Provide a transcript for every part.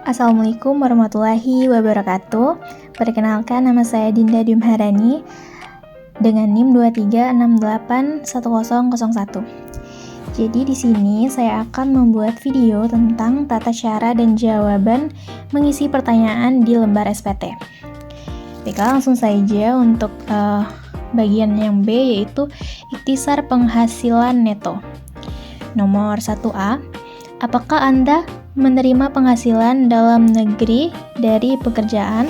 Assalamualaikum warahmatullahi wabarakatuh. Perkenalkan, nama saya Dinda Dimharani dengan NIM 23681001. Jadi di sini saya akan membuat video tentang tata cara dan jawaban mengisi pertanyaan di lembar SPT. Baiklah, langsung saja untuk bagian yang B, yaitu ikhtisar penghasilan neto. Nomor 1A, apakah Anda menerima penghasilan dalam negeri dari pekerjaan?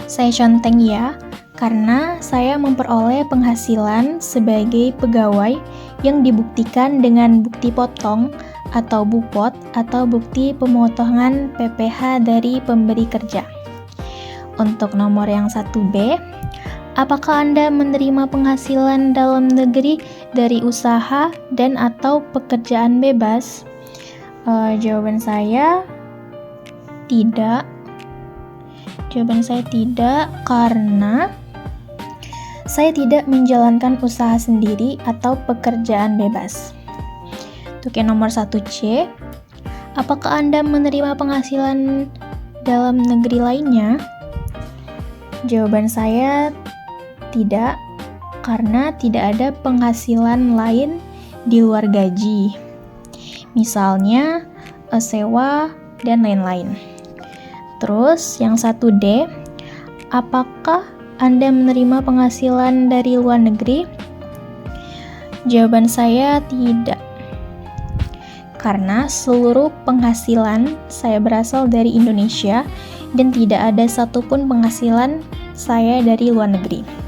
Saya conteng ya, karena saya memperoleh penghasilan sebagai pegawai yang dibuktikan dengan bukti potong atau bupot atau bukti pemotongan PPh dari pemberi kerja. Untuk nomor yang 1B, apakah Anda menerima penghasilan dalam negeri dari usaha dan atau pekerjaan bebas? Jawaban saya tidak. Jawaban saya tidak, karena saya tidak menjalankan usaha sendiri atau pekerjaan bebas. Untuk yang nomor 1C, apakah Anda menerima penghasilan dalam negeri lainnya? Jawaban saya tidak, karena tidak ada penghasilan lain di luar gaji. Misalnya sewa dan lain-lain. Terus yang 1D, apakah Anda menerima penghasilan dari luar negeri? Jawaban saya tidak, karena seluruh penghasilan saya berasal dari Indonesia dan tidak ada satupun penghasilan saya dari luar negeri.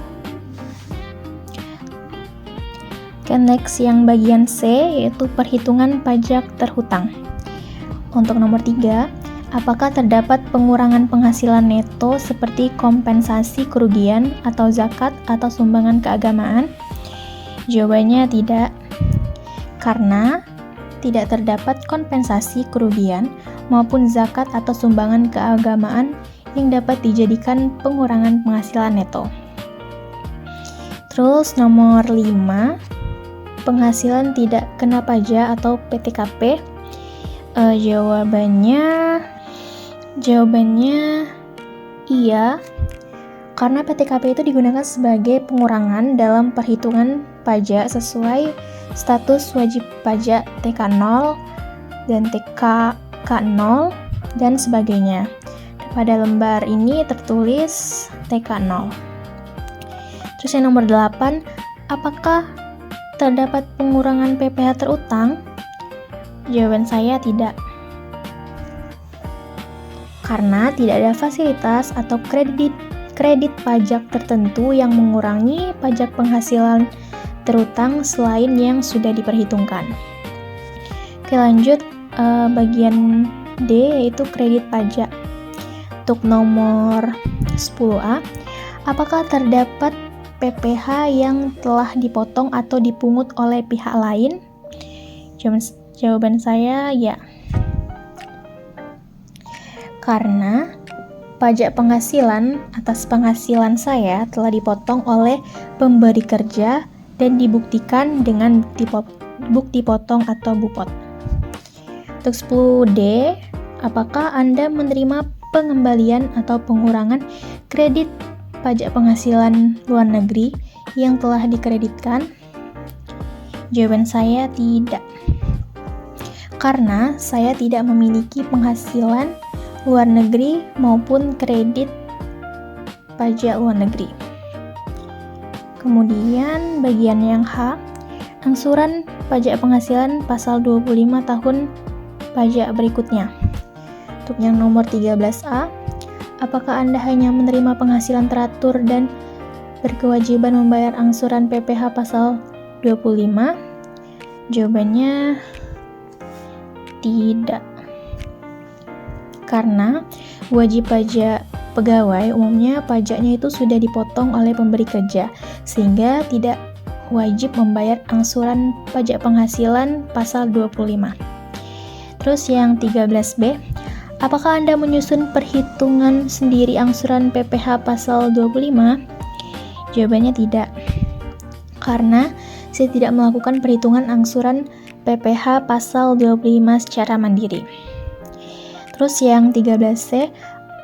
Next, yang bagian C, yaitu perhitungan pajak terhutang. Untuk nomor 3, apakah terdapat pengurangan penghasilan neto seperti kompensasi kerugian atau zakat atau sumbangan keagamaan? Jawabannya tidak, karena tidak terdapat kompensasi kerugian maupun zakat atau sumbangan keagamaan yang dapat dijadikan pengurangan penghasilan neto. Terus nomor 5, penghasilan tidak kena pajak atau PTKP. Jawabannya iya, karena PTKP itu digunakan sebagai pengurangan dalam perhitungan pajak sesuai status wajib pajak TK0 dan TKK0 dan sebagainya. Pada lembar ini tertulis TK0. Terus yang nomor 8, apakah terdapat pengurangan PPh terutang? Jawaban saya tidak, karena tidak ada fasilitas atau kredit pajak tertentu yang mengurangi pajak penghasilan terutang selain yang sudah diperhitungkan. Oke, lanjut bagian D, yaitu kredit pajak. Untuk nomor 10A, apakah terdapat PPh yang telah dipotong atau dipungut oleh pihak lain? Jawaban saya ya, karena pajak penghasilan atas penghasilan saya telah dipotong oleh pemberi kerja dan dibuktikan dengan bukti potong atau bupot. Untuk 10D, apakah Anda menerima pengembalian atau pengurangan kredit pajak penghasilan luar negeri yang telah dikreditkan? Jawaban saya tidak, karena saya tidak memiliki penghasilan luar negeri maupun kredit pajak luar negeri. Kemudian bagian yang H, angsuran pajak penghasilan pasal 25 tahun pajak berikutnya. Untuk yang nomor 13A, apakah Anda hanya menerima penghasilan teratur dan berkewajiban membayar angsuran PPh pasal 25? Jawabannya tidak, karena wajib pajak pegawai umumnya pajaknya itu sudah dipotong oleh pemberi kerja, sehingga tidak wajib membayar angsuran pajak penghasilan pasal 25. Terus yang 13B, apakah Anda menyusun perhitungan sendiri angsuran PPh pasal 25? Jawabannya tidak, karena saya tidak melakukan perhitungan angsuran PPh pasal 25 secara mandiri. Terus yang 13C,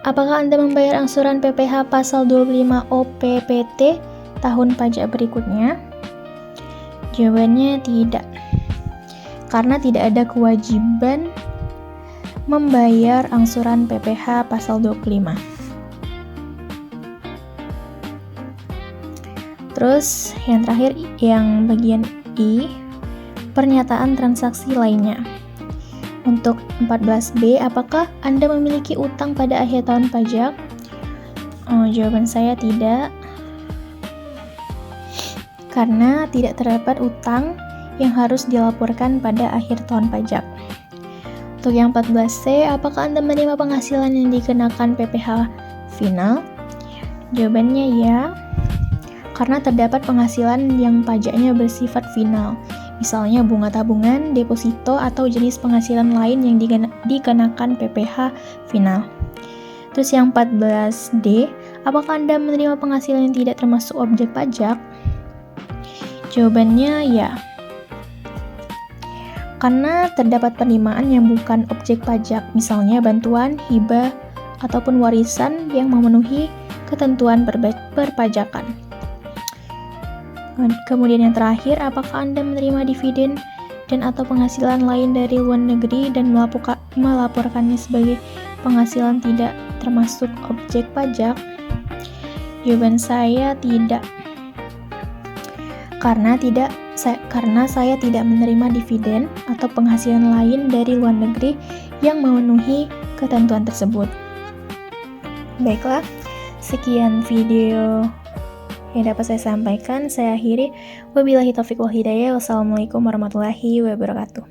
apakah Anda membayar angsuran PPh pasal 25 OPPT tahun pajak berikutnya? Jawabannya tidak. Karena tidak ada kewajiban membayar angsuran PPh pasal 25. Terus yang terakhir, yang bagian I, pernyataan transaksi lainnya. Untuk 14B, apakah Anda memiliki utang pada akhir tahun pajak? Jawaban saya tidak. Karena tidak terdapat utang yang harus dilaporkan pada akhir tahun pajak. Untuk yang 14C, apakah Anda menerima penghasilan yang dikenakan PPh final? Jawabannya ya. Karena terdapat penghasilan yang pajaknya bersifat final. Misalnya bunga tabungan, deposito, atau jenis penghasilan lain yang dikenakan PPh final. Terus yang 14D, apakah Anda menerima penghasilan yang tidak termasuk objek pajak? Jawabannya ya. Karena terdapat penerimaan yang bukan objek pajak, misalnya bantuan, hibah, ataupun warisan yang memenuhi ketentuan perpajakan. Kemudian yang terakhir, apakah Anda menerima dividen dan atau penghasilan lain dari luar negeri dan melaporkannya sebagai penghasilan tidak termasuk objek pajak? Jawaban saya tidak. Karena saya tidak menerima dividen atau penghasilan lain dari luar negeri yang memenuhi ketentuan tersebut. Baiklah, sekian video yang dapat saya sampaikan. Saya akhiri. Wabillahi taufiq wal hidayah. Wassalamualaikum warahmatullahi wabarakatuh.